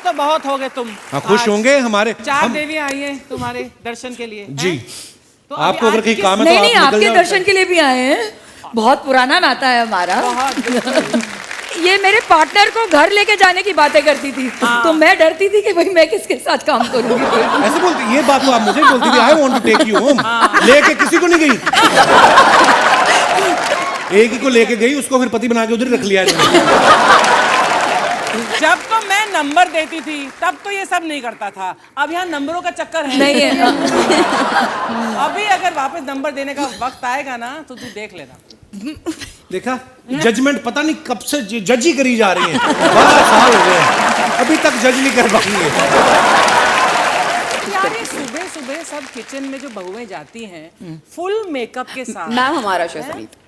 तो बहुत हो गए तुम। हाँ, खुश होंगे हमारे 4 देवियां आई हैं तुम्हारे दर्शन के लिए जी। तो आपको अगर कहीं काम है नहीं तो नहीं, आप निकल आपके जाओ। दर्शन के लिए भी आए हैं। बहुत पुराना नाता है हमारा। बहुत ये मेरे पार्टनर को घर लेके जाने की बातें करती थी, तो मैं डरती थी कि भाई मैं किसके साथ काम करूंगी। ऐसे बोलती, ये बात तो आप मुझे बोलती थी, I want to take you home. लेके किसी को नहीं गई। एक ही को लेके गई, उसको फिर पति बना के उधर रख लिया इन्होंने। जब तो मैं नंबर देती थी तब तो ये सब नहीं करता था। अब यहाँ नंबरों का चक्कर है नहीं है। अभी अगर वापस नंबर देने का वक्त आएगा ना तो तू देख लेना। देखा, जजमेंट पता नहीं कब से जज ही करी जा रही है। 12 साल हो गए अभी तक जज नहीं कर पाई है। यार ये सुबह सुबह सब किचन में जो बहुएं जाती हैं फुल मेकअप के साथ। मैम हमारा शो सरिता।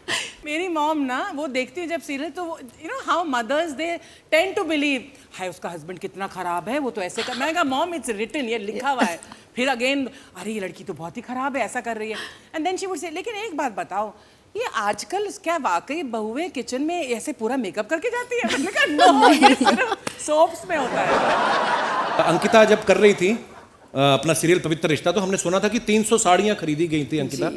मेरी मॉम ना वो देखती है जब सीरियल तो you know how mothers they tend to believe हाय उसका हस्बैंड कितना खराब है, वो तो ऐसे कर। मैंने कहा मॉम इट्स रिटन, ये लिखा हुआ है। फिर अगेन अरे ये लड़की तो बहुत ही खराब है, ऐसा कर रही है। And then she would say लेकिन एक बात बताओ, ये आजकल क्या वाकई बहुएं किचन में ऐसे पूरा मेकअप करके जाती है? मैंने कहा नो, ये सिर्फ सोप्स में होता है। अंकिता जब कर रही थी अपना सीरियल पवित्र रिश्ता, तो हमने सुना था कि 300 साड़ियां खरीदी गई थी अंकिता।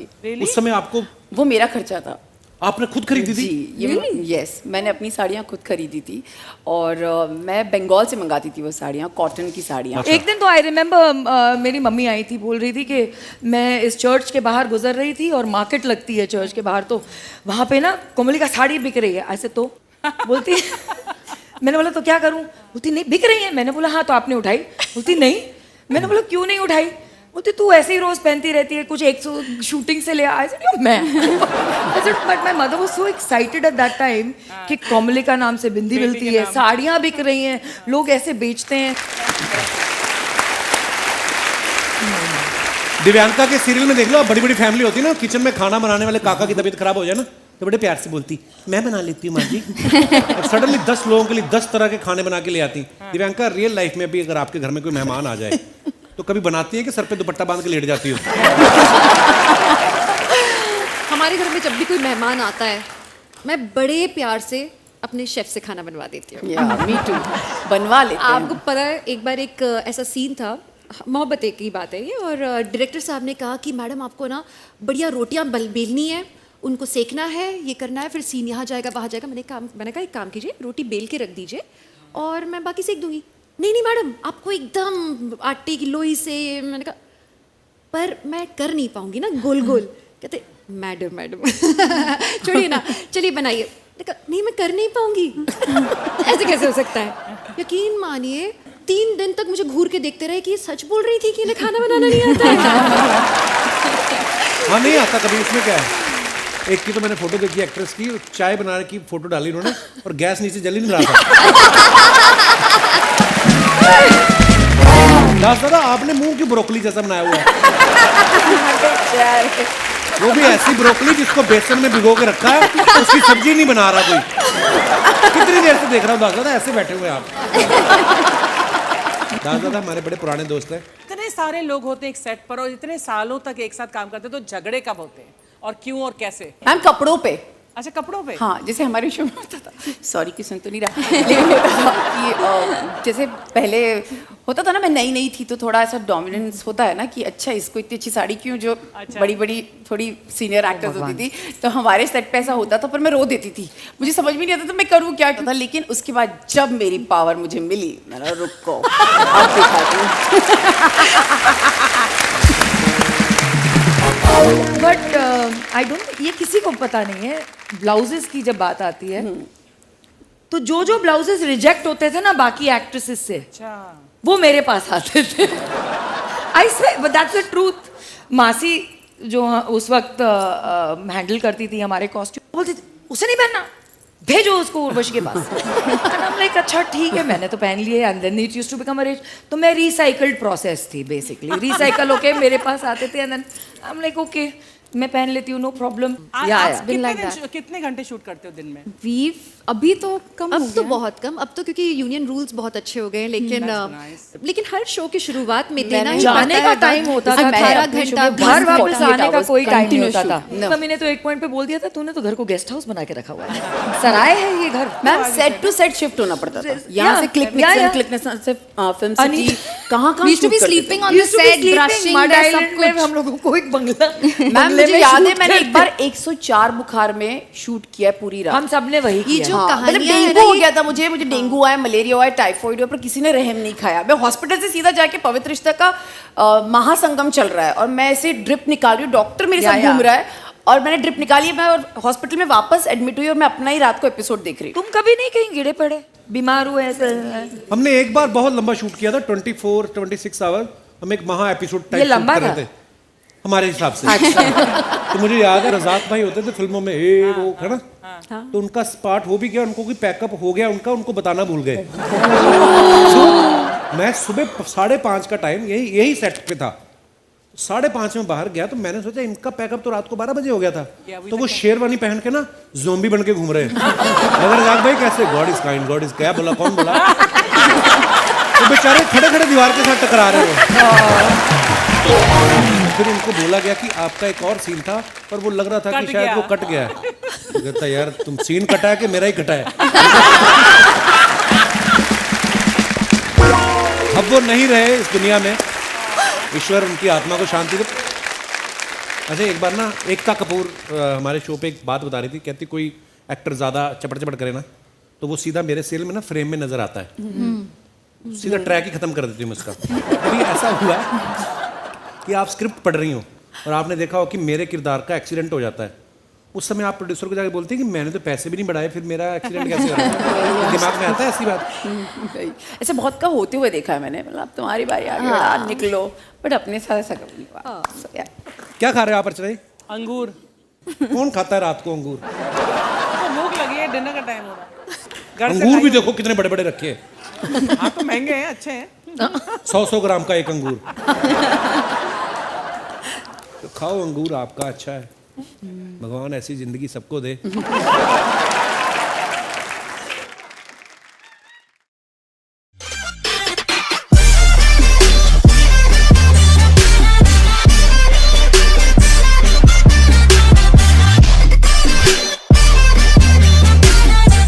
उस समय आपको, वो मेरा खर्चा था। आपने खुद खरीदी थी? जी, यस, मैंने अपनी साड़ियाँ खुद खरीदी थी और मैं बंगाल से मंगाती थी वो साड़ियाँ, कॉटन की साड़ियाँ। एक दिन तो आई रिमेम्बर मेरी मम्मी आई थी, बोल रही थी कि मैं इस चर्च के बाहर गुजर रही थी और मार्केट लगती है चर्च के बाहर, तो वहाँ पे ना कोमली का साड़ी बिक रही है। ऐसे तो बोलती मैंने बोला तो क्या करूँ? बोलती नहीं बिक रही है। मैंने बोला हाँ, तो आपने उठाई? बोलती नहीं। मैंने बोला क्यों नहीं उठाई? बोलती तू ऐसे ही रोज पहनती रहती है, कुछ 100 शूटिंग से ले आई। मैं but my mother was so excited at that time कि कोमली का नाम से बिंदी मिलती है, साड़ियाँ बिक रही हैं, लोग ऐसे बेचते हैं। दिव्यांका के सीरियल में देख लो, बड़ी बड़ी फैमिली होती है ना, किचन में खाना बनाने वाले काका की तबीयत खराब हो जाए ना तो बड़े प्यार से बोलती मैं बना लेती हूँ माँ जी। सडनली 10 लोगों के लिए 10 तरह के खाने बना के ले आती। दिव्यांका रियल लाइफ में भी अगर आपके घर में कोई मेहमान आ जाए तो कभी बनाती है कि सर पे दुपट्टा बांध के लेट जाती हो? हमारे घर में जब भी कोई मेहमान आता है मैं बड़े प्यार से अपने शेफ से खाना बनवा देती हूँ। या मी टू, बनवा लेते हैं। आपको पता है एक बार एक ऐसा सीन था, मोहब्बत एक की बात है ये, और डायरेक्टर साहब ने कहा कि मैडम आपको ना बढ़िया रोटियां बेलनी है, उनको सेकना है, ये करना है, फिर सीन यहाँ जाएगा वहाँ जाएगा। मैंने कहा एक काम कीजिए, रोटी बेल के रख दीजिए और मैं बाकी सेक दूंगी। नहीं मैडम आपको एकदम आटे की लोई से। मैंने कहा पर मैं कर नहीं पाऊंगी ना गोल गोल। कहते मैडम छोड़िए ना, चलिए बनाइए। मैंने कहा नहीं मैं कर नहीं पाऊंगी। ऐसे कैसे हो सकता है? यकीन मानिए 3 दिन तक मुझे घूर के देखते रहे कि ये सच बोल रही थी कि इन्हें खाना बनाना नहीं आता है। हाँ नहीं आता कभी, इसमें क्या है। एक की तो मैंने फोटो देखी एक्ट्रेस की, चाय बनाने की फोटो डाली उन्होंने और गैस नीचे जल ही नहीं रहा था। दादा आपने मुंह की ब्रोकली जैसा बनाया हुआ है। वो भी ऐसी ब्रोकली जिसको बेसन में भिगो के रखा है, उसकी सब्जी नहीं बना रहा कोई। कितनी देर से देख रहा हूँ दादा, ऐसे बैठे हुए आप। दादा हमारे बड़े पुराने दोस्त हैं। इतने सारे लोग होते हैं एक सेट पर और इतने सालों तक एक साथ काम करते हैं, तो झगड़े कब होते हैं और क्यों और कैसे? मैम कपड़ों पे। अच्छा कपड़ों पे? हाँ, जैसे हमारे शो में होता था, सॉरी कि सुन तो नहीं रहा, लेकिन होता था कि जैसे पहले होता था ना, मैं नई थी तो थोड़ा ऐसा डोमिनेंस होता है ना कि अच्छा इसको इतनी अच्छी साड़ी क्यों, जो बड़ी थोड़ी सीनियर एक्टर्स होती थी, तो हमारे सेट पे ऐसा होता था। पर मैं रो देती थी, मुझे समझ में नहीं आता था मैं करूँ क्या था। लेकिन उसके बाद जब मेरी पावर मुझे मिली, मैंने रुको अब दिखाती हूँ। बट आई डोंट, ये किसी को पता नहीं है, ब्लाउजेस की जब बात आती है तो जो ब्लाउजेस रिजेक्ट होते थे ना बाकी एक्ट्रेसेस से, वो मेरे पास आते थे। I swear that's the truth. मासी जो उस वक्त हैंडल करती थी हमारे कॉस्ट्यूम, बोलती थी उसे नहीं पहनना, भेजो उसको उर्वशी के पास। लाइक अच्छा ठीक है, मैंने तो पहन लिए। And then it used to become a rage. तो मैं रिसाइकल्ड प्रोसेस थी बेसिकली, रिसाइकल होके मेरे पास आते थे। And then I am like okay मैं पहन लेती हूँ, नो प्रॉब्लम। आप been like कितने घंटे शूट करते हो दिन में? वीव अभी तो कम अब हो तो गया। बहुत कम, अब तो क्योंकि यूनियन रूल्स बहुत अच्छे हो गए हैं, लेकिन That's nice. लेकिन हर शो की शुरुआत में देना ही जाने पड़ता का है टाइम होता था, 18 अपने शो घंटा में घर 20 वापस 48 आने का hours कोई टाइम नहीं continuous होता था। shoot. No. मम्मी ने तो एक पॉइंट पे बोल दिया था, तूने तो घर को गेस्ट हाउस बना के रखा हुआ है, सराय है ये घर। मैम सेट टू सेट शिफ्ट होना पड़ता था। यहाँ से क्लिक निक्सन से फिल्म सिटी कहाँ We used to be sleeping on the set, brushing, सब में कुछ। हम लोगों को एक बंगला, मैम बंगले मुझे में याद है shoot मैंने एक करते। बार 104 बुखार में शूट किया है पूरी रात। हम सब ने वही ये किया। जो हाँ, मतलब कहानियां हैं डेंगू ना, हो ये- गया था मुझे डेंगू आया, मलेरिया हुआ है, टाइफाइड हुआ, पर किसी ने रहम नहीं खाया। मैं हॉस्पिटल से सीधा जाके पवित्र रिश्ता का महासंगम चल रहा है और मैं ऐसे ड्रिप निकाल रही हूँ, डॉक्टर मेरे साथ घूम रहा है और मैंने ड्रिप निकाली, मैं और हॉस्पिटल में वापस एडमिट हुई और मैं अपना ही रात को एपिसोड देख रही हूँ। तुम कभी नहीं कहीं गिरे पड़े, बीमार हुए ऐसे? हमने एक बार बहुत लंबा शूट किया था, 24-26 आवर। हम एक महा एपिसोड ये टाइप शूट लंबा कर रहे था? थे हमारे हिसाब से। तो मुझे याद है रज़ाक भाई होते थे फिल्मों में, वो है ना, तो उनका पार्ट हो भी गया, उनको कोई पैकअप हो गया उनका, उनको बताना भूल गए। तो मैं सुबह 5:30 का टाइम यही सेट पे था, 5:30 में बाहर गया, तो मैंने सोचा इनका पैकअप तो रात को 12 बजे हो गया था। तो वो शेरवानी पहन के ना ज़ोंबी बन के घूम रहे हैं। मगर रज़ाक भाई कैसे, God is kind, God is, क्या बोला, कौन बोला? तो बेचारे खड़े खड़े दीवार के साथ टकरा रहे हो। फिर उनको बोला गया कि आपका एक और सीन था, पर वो लग रहा था कि कट शायद गया। वो कट गया है। तो कहता यार तुम सीन कटा है कि मेरा ही कटा है। अब वो नहीं रहे इस दुनिया में, ईश्वर उनकी आत्मा को शांति दे। अच्छा एक बार ना एकता कपूर हमारे शो पे एक बात बता रही थी, कहती कोई एक्टर ज़्यादा चपड़ चपड़ करे ना तो वो सीधा मेरे सेल में ना फ्रेम में नजर आता है, सीधा ट्रैक ही खत्म कर देती हूँ मैं उसका। कभी ऐसा हुआ है कि आप स्क्रिप्ट पढ़ रही हो और आपने देखा हो कि मेरे किरदार का एक्सीडेंट हो जाता है, उस समय आप प्रोड्यूसर को जाके बोलते हैं कि मैंने तो पैसे भी नहीं बढ़ाए, फिर मेरा एक्सीडेंट कैसे हो रहा है? दिमाग में आता है ऐसी बात? ऐसे बहुत का होते हुए देखा है मैंने, मतलब अब तुम्हारी बारी आ गई, निकलो, बट अपने साथ ऐसा कभी नहीं हुआ। So, yeah. क्या खा रहे हो आप अर्चना जी? अंगूर। कौन खाता है रात को अंगूर? तो भूख लगी है, डिनर का टाइम हो रहा है। घर से अंगूर भी लाई देखो कितने बड़े बड़े रखे हैं, हूँ। हाँ तो महंगे हैं, अच्छे हैं। 100 ग्राम का एक अंगूर। तो खाओ अंगूर, आपका अच्छा है, भगवान ऐसी जिंदगी सबको दे।